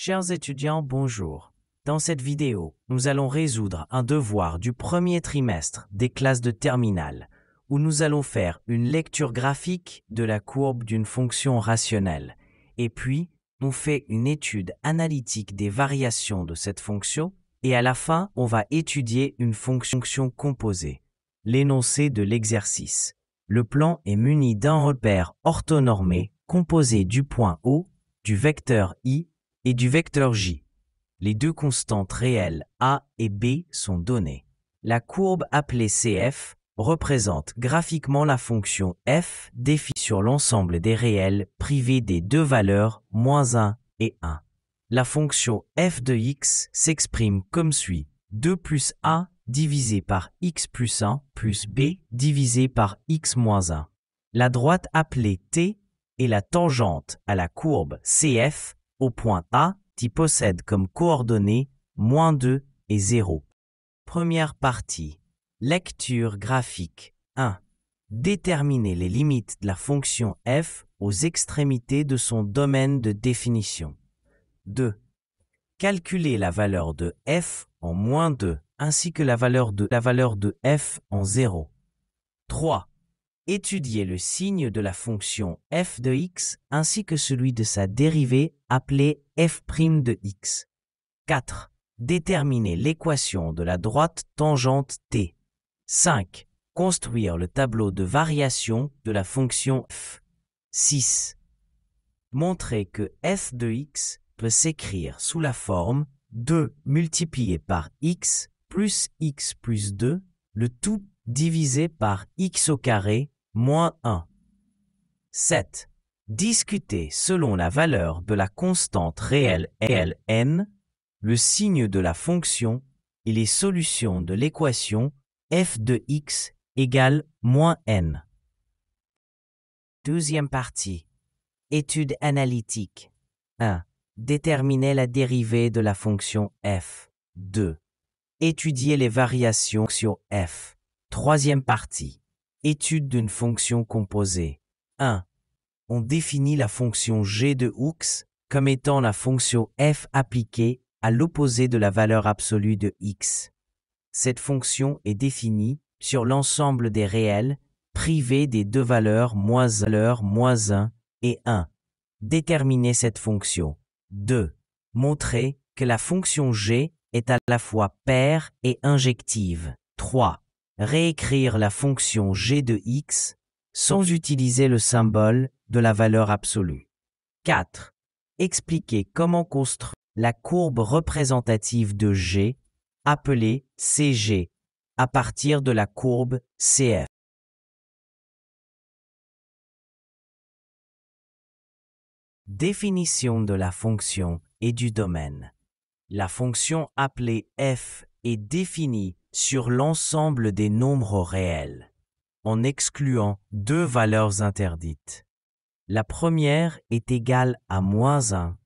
Chers étudiants, bonjour. Dans cette vidéo, nous allons résoudre un devoir du premier trimestre des classes de terminale, où nous allons faire une lecture graphique de la courbe d'une fonction rationnelle, et puis on fait une étude analytique des variations de cette fonction, et à la fin, on va étudier une fonction composée. L'énoncé de l'exercice. Le plan est muni d'un repère orthonormé composé du point O, du vecteur I et du vecteur J. Les deux constantes réelles A et B sont données. La courbe appelée CF représente graphiquement la fonction f définie sur l'ensemble des réels privés des deux valeurs -1 et 1. La fonction f de x s'exprime comme suit: 2 plus a divisé par x plus 1 plus b divisé par x moins 1. La droite appelée t est la tangente à la courbe CF au point A qui possède comme coordonnées -2 et 0. Première partie. Lecture graphique. 1. Déterminer les limites de la fonction f aux extrémités de son domaine de définition. 2. Calculer la valeur de f en -2 ainsi que la valeur de f en 0. 3. Étudier le signe de la fonction f de x ainsi que celui de sa dérivée appelée f' de x. 4. Déterminer l'équation de la droite tangente t. 5. Construire le tableau de variation de la fonction f. 6. Montrer que f de x peut s'écrire sous la forme 2 multiplié par x plus 2, le tout divisé par x au carré moins 1. 7. Discuter selon la valeur de la constante réelle n, le signe de la fonction et les solutions de l'équation f de x égale -n. Deuxième partie. Étude analytique. 1. Déterminer la dérivée de la fonction f. 2. Étudier les variations sur f. Troisième partie. Étude d'une fonction composée. 1. On définit la fonction g de Hooks comme étant la fonction f appliquée à l'opposé de la valeur absolue de x. Cette fonction est définie sur l'ensemble des réels privés des deux valeurs -1 et 1. Déterminer cette fonction. 2. Montrer que la fonction g est à la fois paire et injective. 3. Réécrire la fonction g de x sans utiliser le symbole de la valeur absolue. 4. Expliquer comment construire la courbe représentative de g, appelée CG, à partir de la courbe CF. Définition de la fonction et du domaine. La fonction appelée f est définie sur l'ensemble des nombres réels, en excluant deux valeurs interdites. La première est égale à -1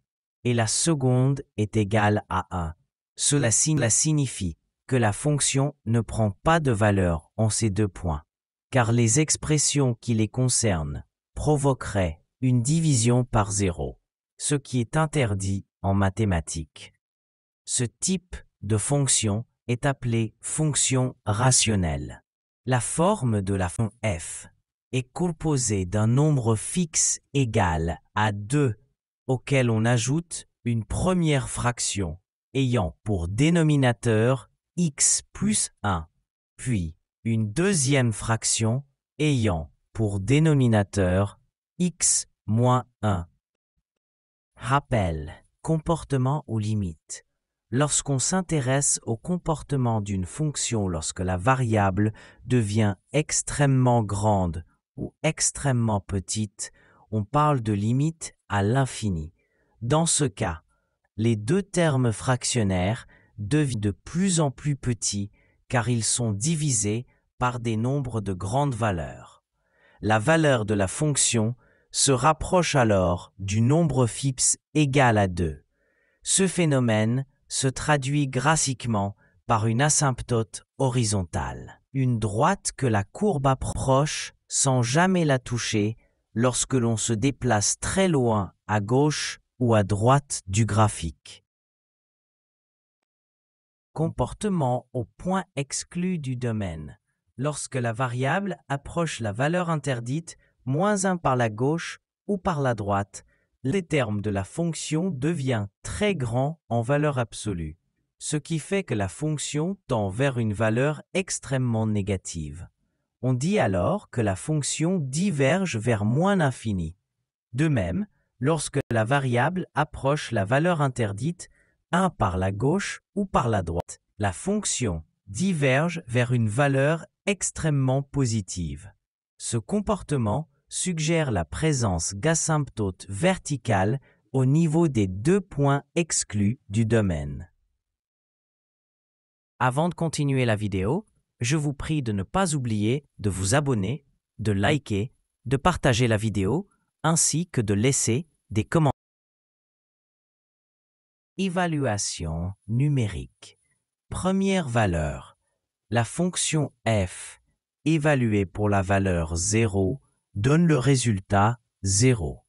et la seconde est égale à 1. Cela signifie que la fonction ne prend pas de valeur en ces deux points, car les expressions qui les concernent provoqueraient une division par 0, ce qui est interdit en mathématiques. Ce type de fonction est appelé fonction rationnelle. La forme de la fonction f est composée d'un nombre fixe égal à 2, auquel on ajoute une première fraction ayant pour dénominateur x plus 1, puis une deuxième fraction ayant pour dénominateur x moins 1. Rappel, comportement ou limite. Lorsqu'on s'intéresse au comportement d'une fonction lorsque la variable devient extrêmement grande ou extrêmement petite, on parle de limite à l'infini. Dans ce cas, les deux termes fractionnaires deviennent de plus en plus petits car ils sont divisés par des nombres de grandes valeurs. La valeur de la fonction se rapproche alors du nombre fixe égal à 2. Ce phénomène se traduit graphiquement par une asymptote horizontale, une droite que la courbe approche sans jamais la toucher lorsque l'on se déplace très loin à gauche ou à droite du graphique. Comportement au point exclu du domaine. Lorsque la variable approche la valeur interdite, -1 par la gauche ou par la droite, le terme de la fonction devient très grand en valeur absolue, ce qui fait que la fonction tend vers une valeur extrêmement négative. On dit alors que la fonction diverge vers moins l'infini. De même, lorsque la variable approche la valeur interdite, 1 par la gauche ou par la droite, la fonction diverge vers une valeur extrêmement positive. Ce comportement suggère la présence d'asymptotes verticales au niveau des deux points exclus du domaine. Avant de continuer la vidéo, je vous prie de ne pas oublier de vous abonner, de liker, de partager la vidéo, ainsi que de laisser des commentaires. Évaluation numérique. Première valeur. La fonction f, évaluée pour la valeur 0, donne le résultat 0.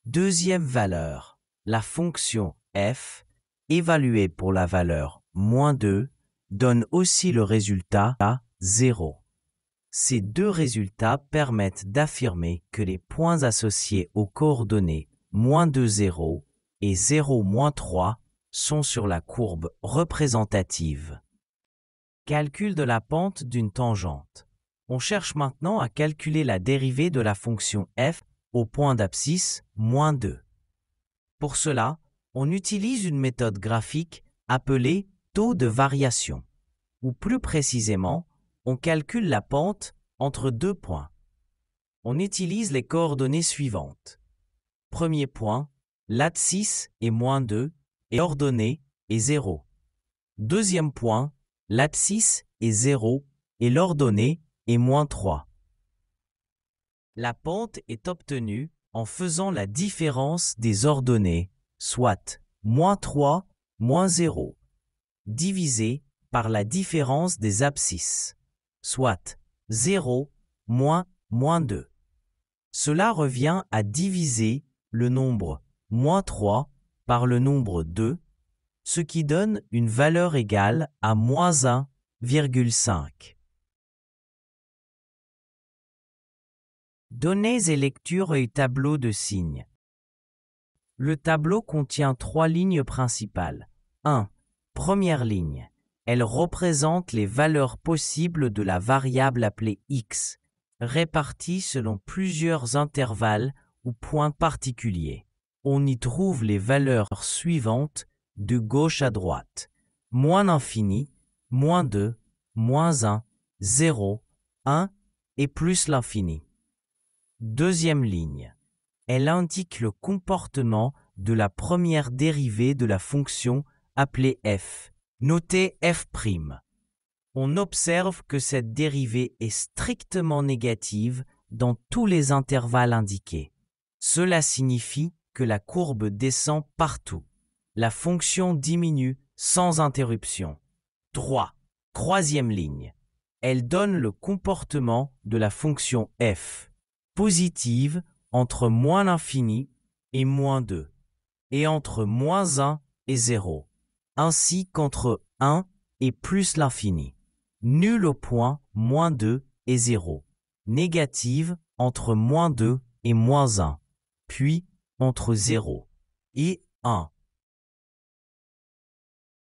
Deuxième valeur. La fonction f, évaluée pour la valeur -2, donne aussi le résultat 0. Ces deux résultats permettent d'affirmer que les points associés aux coordonnées -2, 0 et 0, -3 sont sur la courbe représentative. Calcul de la pente d'une tangente. On cherche maintenant à calculer la dérivée de la fonction f au point d'abscisse -2. Pour cela, on utilise une méthode graphique appelée taux de variation, ou plus précisément, on calcule la pente entre deux points. On utilise les coordonnées suivantes. Premier point, l'abscisse est -2 et l'ordonnée est 0. Deuxième point, l'abscisse est 0 et l'ordonnée est -3. La pente est obtenue en faisant la différence des ordonnées, soit -3, -0, divisé par la différence des abscisses, soit 0, -2. Cela revient à diviser le nombre -3 par le nombre 2, ce qui donne une valeur égale à -1,5. Données et lecture et tableau de signes. Le tableau contient 3 lignes principales. 1. Première ligne. Elle représente les valeurs possibles de la variable appelée x, réparties selon plusieurs intervalles ou points particuliers. On y trouve les valeurs suivantes de gauche à droite. -l'infini, -2, -1, 0, 1 et plus l'infini. Deuxième ligne. Elle indique le comportement de la première dérivée de la fonction appelée f, notée f'. On observe que cette dérivée est strictement négative dans tous les intervalles indiqués. Cela signifie que la courbe descend partout. La fonction diminue sans interruption. 3. Troisième ligne. Elle donne le comportement de la fonction f, positive entre -l'infini et -2, et entre -1 et 0, ainsi qu'entre 1 et plus l'infini. Nulle au point -2 et 0, négative entre -2 et -1, puis entre 0 et 1.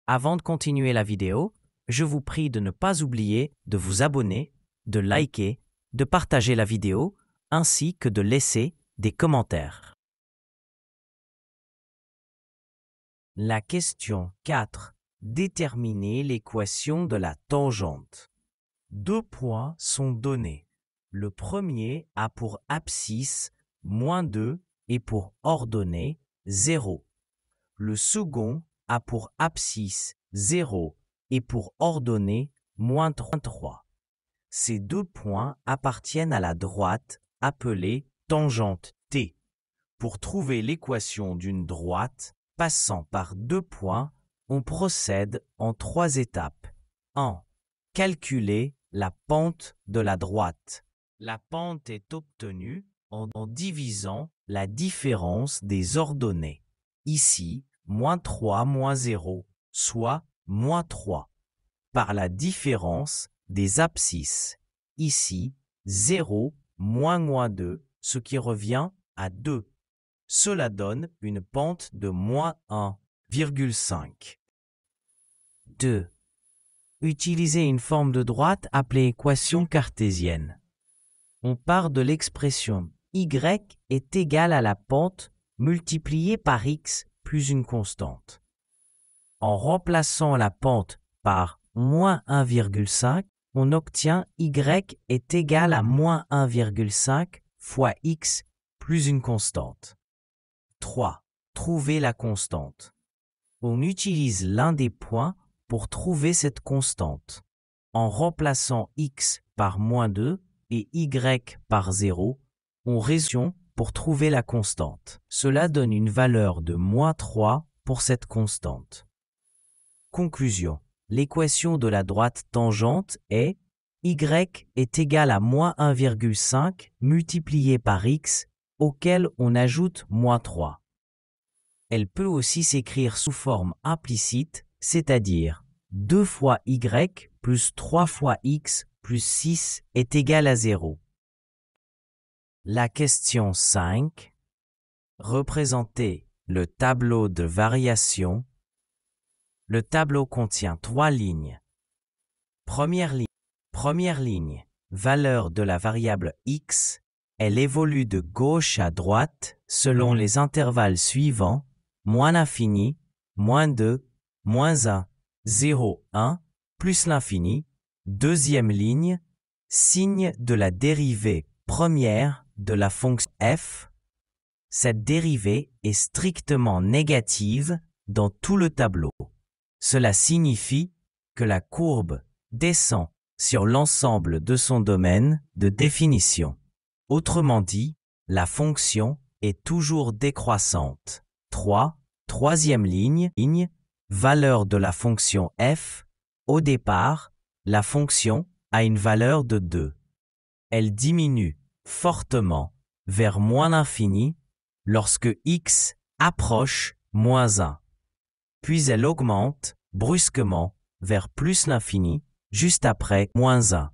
Avant de continuer la vidéo, je vous prie de ne pas oublier de vous abonner, de liker, de partager la vidéo, ainsi que de laisser des commentaires. La question 4. Déterminer l'équation de la tangente. Deux points sont donnés. Le premier a pour abscisse -2 et pour ordonnée 0. Le second a pour abscisse 0 et pour ordonnée -3. Ces deux points appartiennent à la droite appelée tangente T. Pour trouver l'équation d'une droite passant par deux points, on procède en 3 étapes. 1. Calculer la pente de la droite. La pente est obtenue en divisant la différence des ordonnées. Ici, moins 3 moins 0, soit moins 3. Par la différence des abscisses. Ici, 0 moins 2, ce qui revient à 2. Cela donne une pente de moins 1,5. 2. Utilisez une forme de droite appelée équation cartésienne. On part de l'expression y est égal à la pente multipliée par x plus une constante. En remplaçant la pente par moins 1,5, on obtient y est égal à moins 1,5 fois x plus une constante. 3. Trouver la constante. On utilise l'un des points pour trouver cette constante. En remplaçant x par moins 2 et y par 0, on résout pour trouver la constante. Cela donne une valeur de moins 3 pour cette constante. Conclusion. L'équation de la droite tangente est y est égal à moins 1,5 multiplié par x, auquel on ajoute moins 3. Elle peut aussi s'écrire sous forme implicite, c'est-à-dire 2 fois y plus 3 fois x plus 6 est égal à 0. La question 5. Représentez le tableau de variation. Le tableau contient 3 lignes. Première ligne, valeur de la variable x. Elle évolue de gauche à droite selon les intervalles suivants, moins l'infini, moins 2, moins 1, 0, 1, plus l'infini. Deuxième ligne, signe de la dérivée première de la fonction f. Cette dérivée est strictement négative dans tout le tableau. Cela signifie que la courbe descend sur l'ensemble de son domaine de définition. Autrement dit, la fonction est toujours décroissante. 3. Troisième ligne, valeur de la fonction f. Au départ, la fonction a une valeur de 2. Elle diminue fortement vers moins l'infini lorsque x approche moins 1. Puis elle augmente brusquement vers plus l'infini juste après moins 1.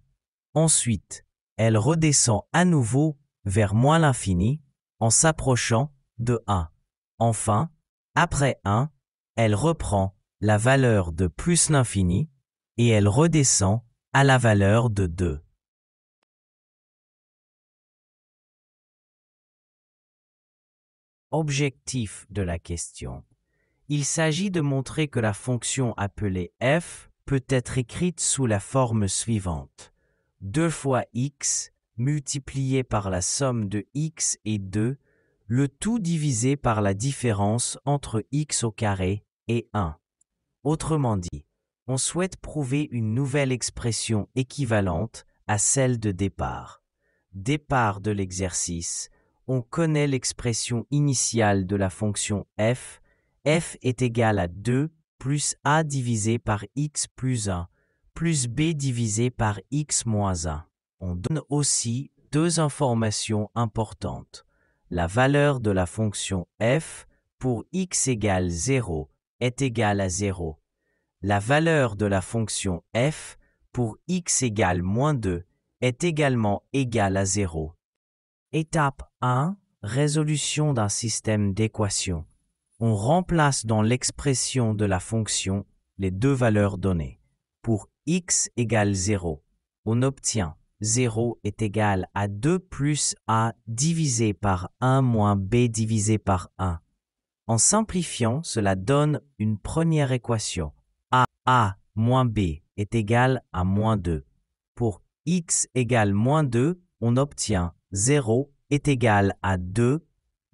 Ensuite, elle redescend à nouveau vers moins l'infini en s'approchant de 1. Enfin, après 1, elle reprend la valeur de plus l'infini et elle redescend à la valeur de 2. Objectif de la question. Il s'agit de montrer que la fonction appelée f peut être écrite sous la forme suivante. 2 fois x multiplié par la somme de x et 2, le tout divisé par la différence entre x au carré et 1. Autrement dit, on souhaite prouver une nouvelle expression équivalente à celle de départ. Départ de l'exercice, on connaît l'expression initiale de la fonction f. F est égal à 2 plus a divisé par x plus 1 plus b divisé par x moins 1. On donne aussi deux informations importantes. La valeur de la fonction f pour x égale 0 est égale à 0. La valeur de la fonction f pour x égale moins 2 est également égale à 0. Étape 1. Résolution d'un système d'équations. On remplace dans l'expression de la fonction les deux valeurs données. Pour x égale 0, on obtient 0 est égal à 2 plus a divisé par 1 moins b divisé par 1. En simplifiant, cela donne une première équation. A moins b est égal à moins 2. Pour x égale moins 2, on obtient 0 est égal à 2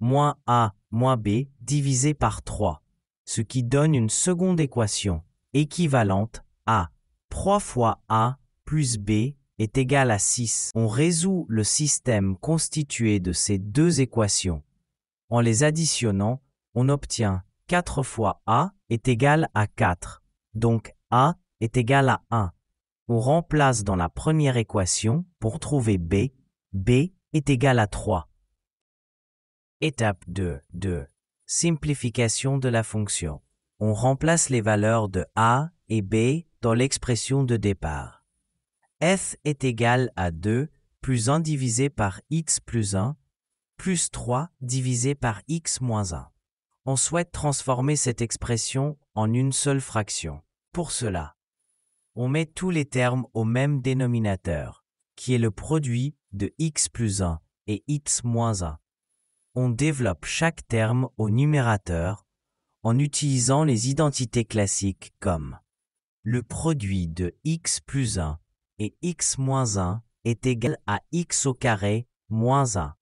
moins a moins b divisé par 3, ce qui donne une seconde équation équivalente à 3 fois a plus b est égal à 6. On résout le système constitué de ces deux équations. En les additionnant, on obtient 4 fois a est égal à 4, donc a est égal à 1. On remplace dans la première équation pour trouver b est égal à 3. Étape 2. Simplification de la fonction. On remplace les valeurs de a et b dans l'expression de départ. F est égal à 2 plus 1 divisé par x plus 1 plus 3 divisé par x moins 1. On souhaite transformer cette expression en une seule fraction. Pour cela, on met tous les termes au même dénominateur, qui est le produit de x plus 1 et x moins 1. On développe chaque terme au numérateur en utilisant les identités classiques comme le produit de x plus 1 et x moins 1 est égal à x au carré moins 1.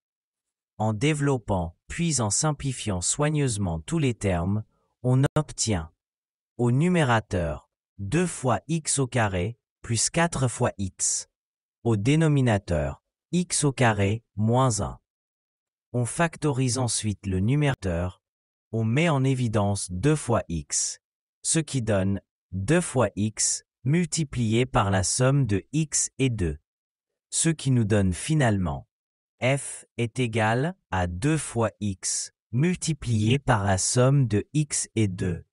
En développant puis en simplifiant soigneusement tous les termes, on obtient au numérateur 2 fois x au carré plus 4 fois x. Au dénominateur x au carré moins 1. On factorise ensuite le numérateur, on met en évidence 2 fois x, ce qui donne 2 fois x multiplié par la somme de x et 2, ce qui nous donne finalement f est égal à 2 fois x multiplié par la somme de x et 2,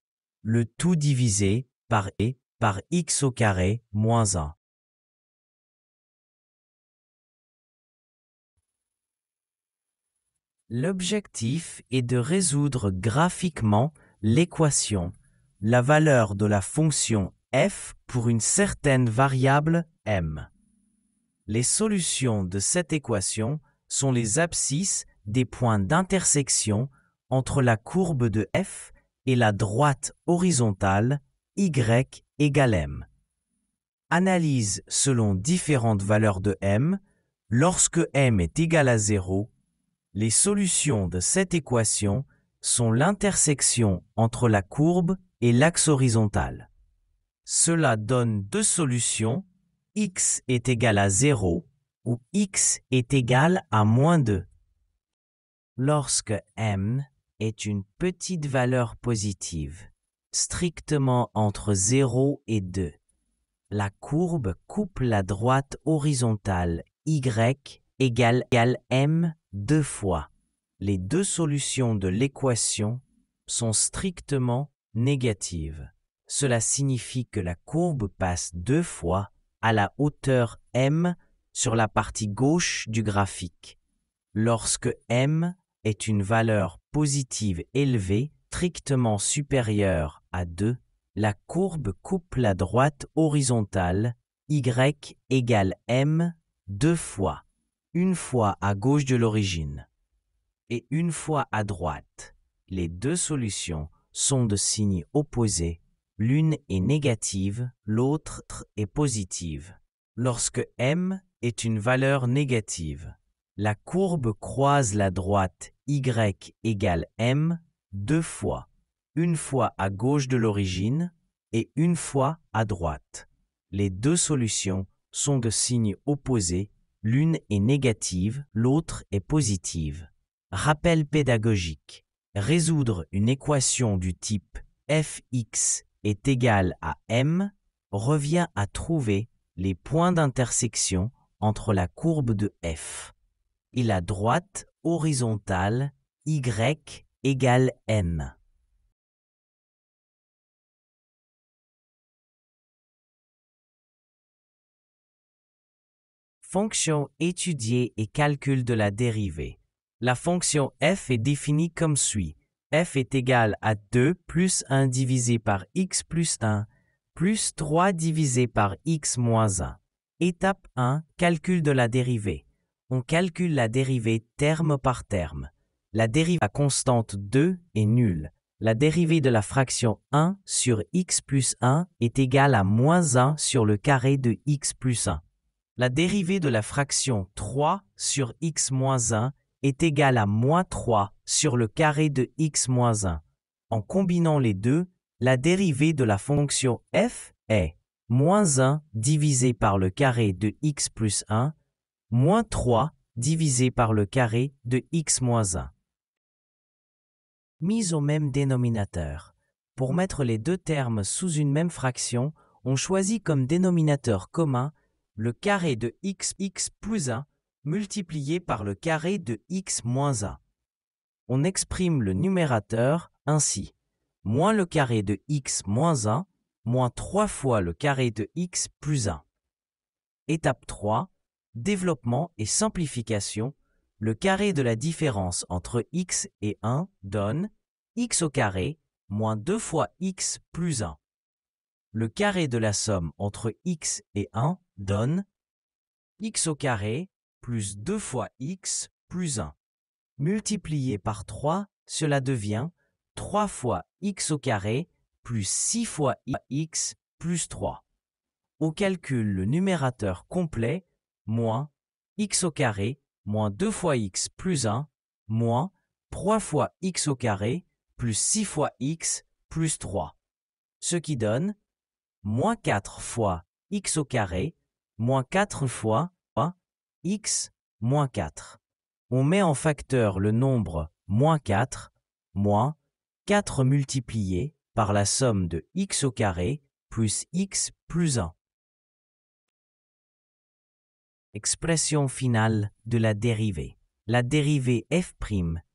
le tout divisé par x au carré moins 1. L'objectif est de résoudre graphiquement l'équation, la valeur de la fonction f pour une certaine variable m. Les solutions de cette équation sont les abscisses des points d'intersection entre la courbe de f et la droite horizontale y égale m. Analyse selon différentes valeurs de m. Lorsque m est égal à 0, les solutions de cette équation sont l'intersection entre la courbe et l'axe horizontal. Cela donne deux solutions, x est égal à 0 ou x est égal à moins 2. Lorsque m est une petite valeur positive, strictement entre 0 et 2, la courbe coupe la droite horizontale y égale m 2 fois. Les deux solutions de l'équation sont strictement négatives. Cela signifie que la courbe passe 2 fois à la hauteur m sur la partie gauche du graphique. Lorsque m est une valeur positive élevée, strictement supérieure à 2, la courbe coupe la droite horizontale y égale m 2 fois, une fois à gauche de l'origine et une fois à droite. Les deux solutions sont de signes opposés. L'une est négative, l'autre est positive. Lorsque m est une valeur négative, la courbe croise la droite y égale m 2 fois, une fois à gauche de l'origine et une fois à droite. Les deux solutions sont de signes opposés. L'une est négative, l'autre est positive. Rappel pédagogique. Résoudre une équation du type fx est égal à m revient à trouver les points d'intersection entre la courbe de f et la droite horizontale y égale m. Fonction étudiée et calcul de la dérivée. La fonction f est définie comme suit. F est égal à 2 plus 1 divisé par x plus 1 plus 3 divisé par x moins 1. Étape 1. Calcul de la dérivée. On calcule la dérivée terme par terme. La dérivée à constante 2 est nulle. La dérivée de la fraction 1 sur x plus 1 est égale à moins 1 sur le carré de x plus 1. La dérivée de la fraction 3 sur x moins 1 est égale à moins 3 sur le carré de x moins 1. En combinant les deux, la dérivée de la fonction f est moins 1 divisé par le carré de x plus 1, moins 3 divisé par le carré de x moins 1. Mise au même dénominateur. Pour mettre les deux termes sous une même fraction, on choisit comme dénominateur commun le carré de x plus 1 multiplié par le carré de x moins 1. On exprime le numérateur ainsi. Moins le carré de x moins 1, moins 3 fois le carré de x plus 1. Étape 3. Développement et simplification. Le carré de la différence entre x et 1 donne x au carré moins 2 fois x plus 1. Le carré de la somme entre x et 1 donne x au carré plus 2 fois x plus 1. Multiplié par 3, cela devient 3 fois x au carré plus 6 fois x plus 3. On calcule le numérateur complet, moins x au carré moins 2 fois x plus 1, moins 3 fois x au carré plus 6 fois x plus 3. Ce qui donne moins 4 fois x au carré moins 4 fois x moins 4. On met en facteur le nombre moins 4, moins 4 multiplié par la somme de x au carré plus x plus 1. Expression finale de la dérivée. La dérivée f'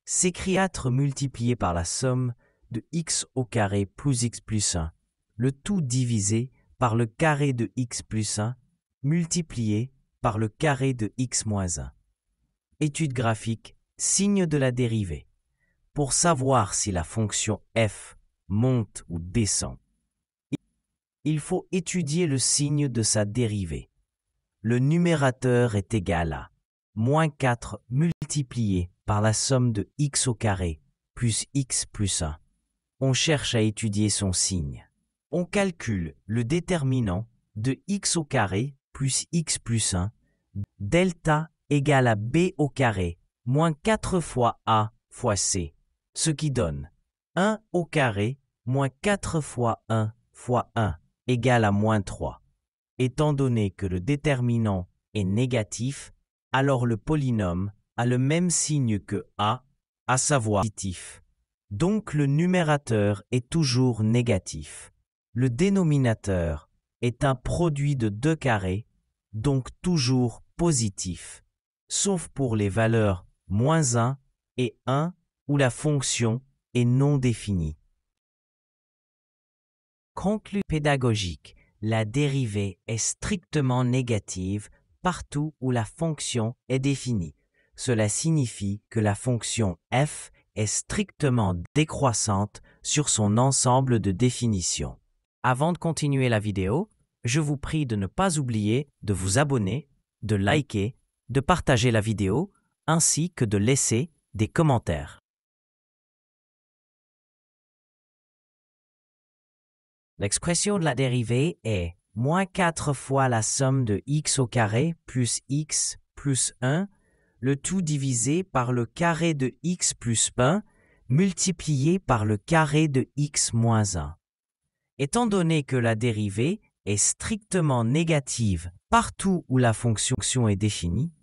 s'écrit 4 multiplié par la somme de x au carré plus x plus 1, le tout divisé par le carré de x plus 1, multiplié par le carré de x moins 1. Étude graphique, signe de la dérivée. Pour savoir si la fonction f monte ou descend, il faut étudier le signe de sa dérivée. Le numérateur est égal à moins 4 multiplié par la somme de x au carré plus x plus 1. On cherche à étudier son signe. On calcule le déterminant de x au carré plus x plus 1, delta égale à b au carré moins 4 fois a fois c, ce qui donne 1 au carré moins 4 fois 1 égale à moins 3. Étant donné que le déterminant est négatif, alors le polynôme a le même signe que a, à savoir positif. Donc le numérateur est toujours négatif. Le dénominateur est un produit de deux carrés, donc toujours positif, sauf pour les valeurs moins 1 et 1 où la fonction est non définie. Conclusion pédagogique. La dérivée est strictement négative partout où la fonction est définie. Cela signifie que la fonction f est strictement décroissante sur son ensemble de définitions. Avant de continuer la vidéo, je vous prie de ne pas oublier de vous abonner, de liker, de partager la vidéo, ainsi que de laisser des commentaires. L'expression de la dérivée est moins 4 fois la somme de x au carré plus x plus 1, le tout divisé par le carré de x plus 1, multiplié par le carré de x moins 1. Étant donné que la dérivée est strictement négative partout où la fonction est définie,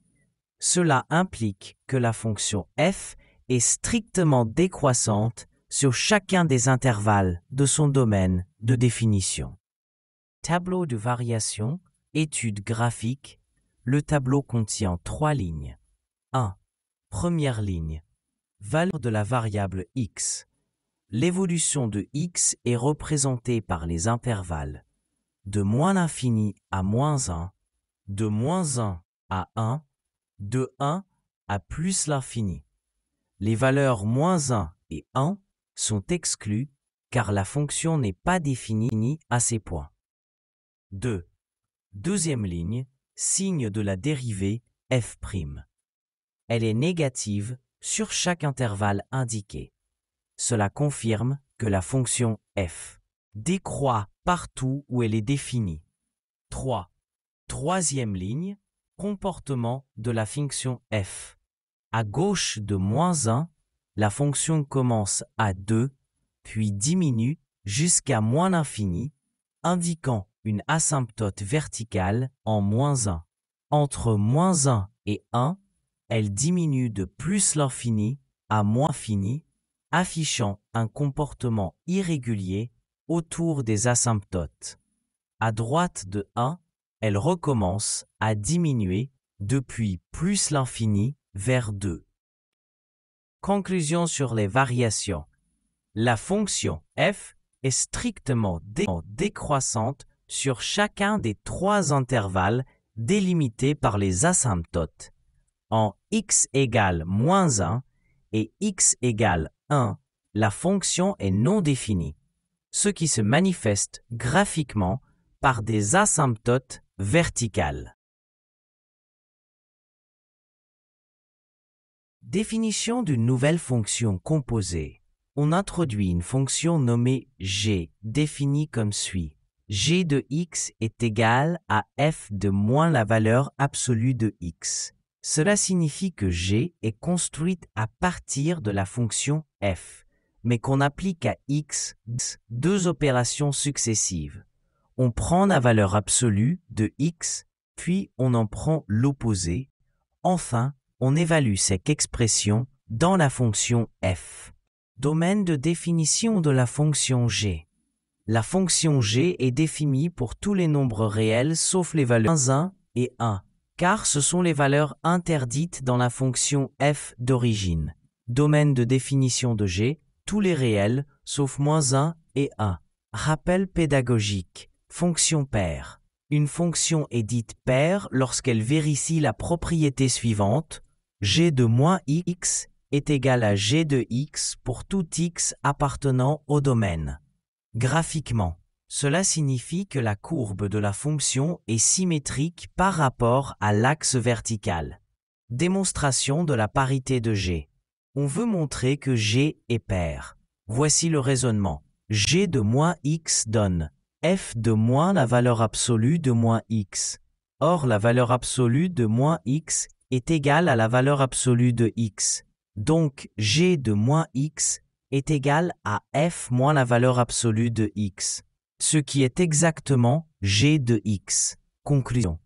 cela implique que la fonction f est strictement décroissante sur chacun des intervalles de son domaine de définition. Tableau de variation, étude graphique. Le tableau contient 3 lignes. 1. Première ligne. Valeur de la variable x. L'évolution de x est représentée par les intervalles de moins l'infini à moins 1, de moins 1 à 1, de 1 à plus l'infini. Les valeurs moins 1 et 1 sont exclues car la fonction n'est pas définie à ces points. 2. Deuxième ligne, signe de la dérivée f'. Elle est négative sur chaque intervalle indiqué. Cela confirme que la fonction f décroît partout où elle est définie. 3. Troisième ligne, comportement de la fonction f. À gauche de moins 1, la fonction commence à 2, puis diminue jusqu'à moins l'infini, indiquant une asymptote verticale en moins 1. Entre moins 1 et 1, elle diminue de plus l'infini à moins l'infini, affichant un comportement irrégulier autour des asymptotes. À droite de 1, elle recommence à diminuer depuis plus l'infini vers 2. Conclusion sur les variations. La fonction f est strictement décroissante sur chacun des trois intervalles délimités par les asymptotes. En x égale -1 et x égale 1, la fonction est non définie, ce qui se manifeste graphiquement par des asymptotes verticales. Définition d'une nouvelle fonction composée. On introduit une fonction nommée g, définie comme suit. G de x est égal à f de moins la valeur absolue de x. Cela signifie que g est construite à partir de la fonction f, mais qu'on applique à x deux opérations successives. On prend la valeur absolue de x, puis on en prend l'opposé. Enfin, on évalue cette expression dans la fonction f. Domaine de définition de la fonction g. La fonction g est définie pour tous les nombres réels sauf les valeurs 1 et 1, car ce sont les valeurs interdites dans la fonction f d'origine. Domaine de définition de g, tous les réels sauf -1 et 1. Rappel pédagogique. Fonction paire. Une fonction est dite paire lorsqu'elle vérifie la propriété suivante. G de -x est égal à g de x pour tout x appartenant au domaine. Graphiquement, cela signifie que la courbe de la fonction est symétrique par rapport à l'axe vertical. Démonstration de la parité de g. On veut montrer que g est paire. Voici le raisonnement. G de -x donne f de moins la valeur absolue de -x. Or, la valeur absolue de -x est égale à la valeur absolue de x. Donc, g de -x est égal à f moins la valeur absolue de x, ce qui est exactement g de x. Conclusion.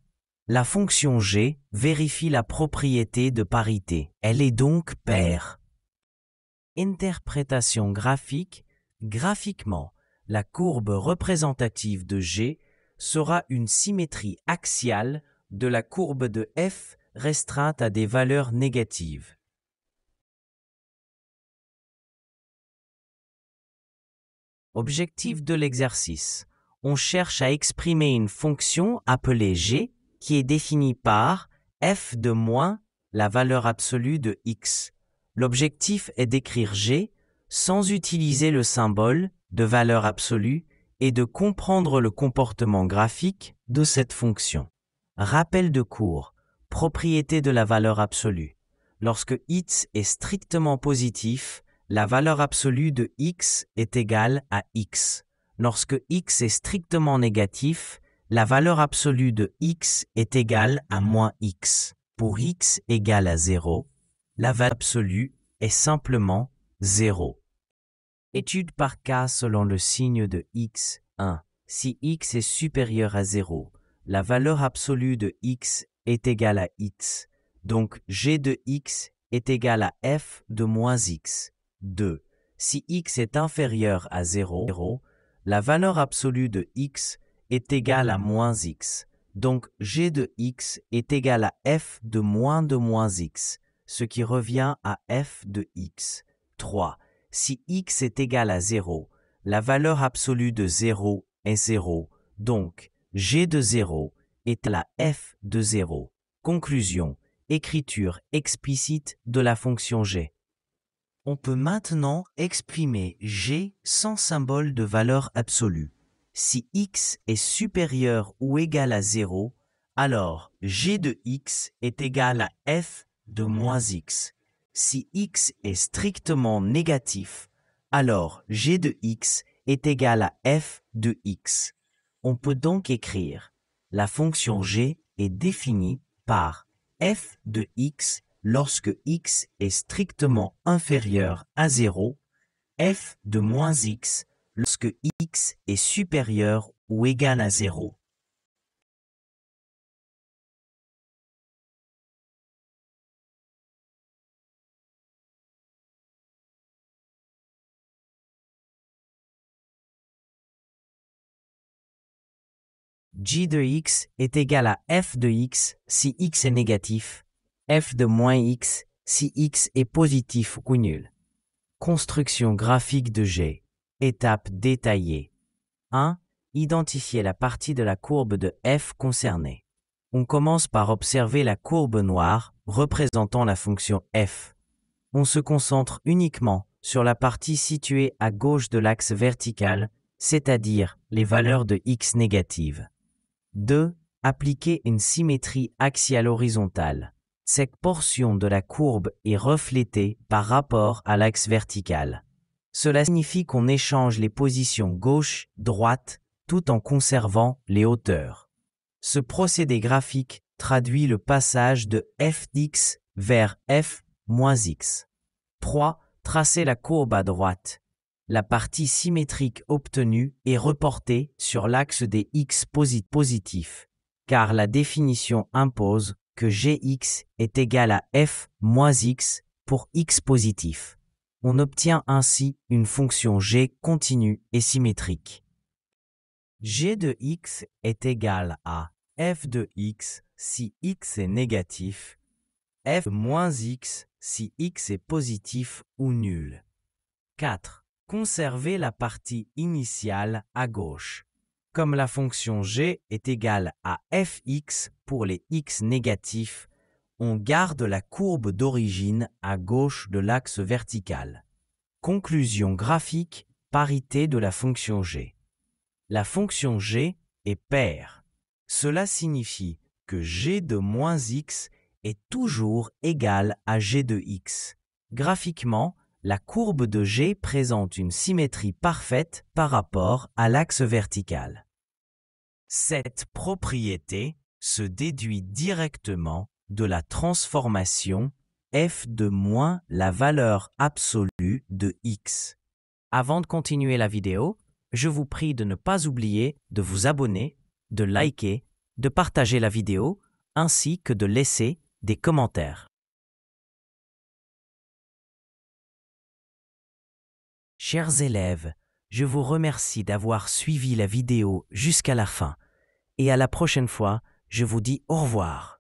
La fonction g vérifie la propriété de parité. Elle est donc paire. Interprétation graphique. Graphiquement, la courbe représentative de g sera une symétrie axiale de la courbe de f restreinte à des valeurs négatives. Objectif de l'exercice. On cherche à exprimer une fonction appelée g qui est définie par f de moins la valeur absolue de x. L'objectif est d'écrire g sans utiliser le symbole de valeur absolue et de comprendre le comportement graphique de cette fonction. Rappel de cours. Propriété de la valeur absolue. Lorsque x est strictement positif, la valeur absolue de x est égale à x. Lorsque x est strictement négatif, la valeur absolue de x est égale à -x. Pour x égale à 0, la valeur absolue est simplement 0. Étude par cas selon le signe de x. 1. Si x est supérieur à 0, la valeur absolue de x est égale à x. Donc g de x est égal à f de -x. 2. Si x est inférieur à 0, la valeur absolue de x est égale à -x. Donc g de x est égal à f de -x, ce qui revient à f de x. 3. Si x est égal à 0, la valeur absolue de 0 est 0. Donc g de 0 est à f de 0. Conclusion. Écriture explicite de la fonction g. On peut maintenant exprimer g sans symbole de valeur absolue. Si x est supérieur ou égal à 0, alors g de x est égal à f de -x. Si x est strictement négatif, alors g de x est égal à f de x. On peut donc écrire la fonction g est définie par f de x lorsque x est strictement inférieur à 0, f de -x lorsque x est supérieur ou égal à 0. G de x est égal à f de x si x est négatif, f de -x si x est positif ou nul. Construction graphique de G. Étape détaillée. 1. Identifier la partie de la courbe de f concernée. On commence par observer la courbe noire représentant la fonction f. On se concentre uniquement sur la partie située à gauche de l'axe vertical, c'est-à-dire les valeurs de x négatives. 2. Appliquer une symétrie axiale horizontale. Cette portion de la courbe est reflétée par rapport à l'axe vertical. Cela signifie qu'on échange les positions gauche, droite, tout en conservant les hauteurs. Ce procédé graphique traduit le passage de f d'x vers f moins x. 3. Tracer la courbe à droite. La partie symétrique obtenue est reportée sur l'axe des x positifs, car la définition impose que gx est égal à f moins x pour x positif. On obtient ainsi une fonction g continue et symétrique. G de x est égal à f de x si x est négatif, f moins x si x est positif ou nul. 4. Conserver la partie initiale à gauche. Comme la fonction g est égale à fx pour les x négatifs, on garde la courbe d'origine à gauche de l'axe vertical. Conclusion graphique, parité de la fonction g. La fonction g est paire. Cela signifie que g de moins x est toujours égal à g de x. Graphiquement, la courbe de g présente une symétrie parfaite par rapport à l'axe vertical. Cette propriété se déduit directement de la transformation f de moins la valeur absolue de x. Avant de continuer la vidéo, je vous prie de ne pas oublier de vous abonner, de liker, de partager la vidéo, ainsi que de laisser des commentaires. Chers élèves, je vous remercie d'avoir suivi la vidéo jusqu'à la fin et à la prochaine fois, je vous dis au revoir.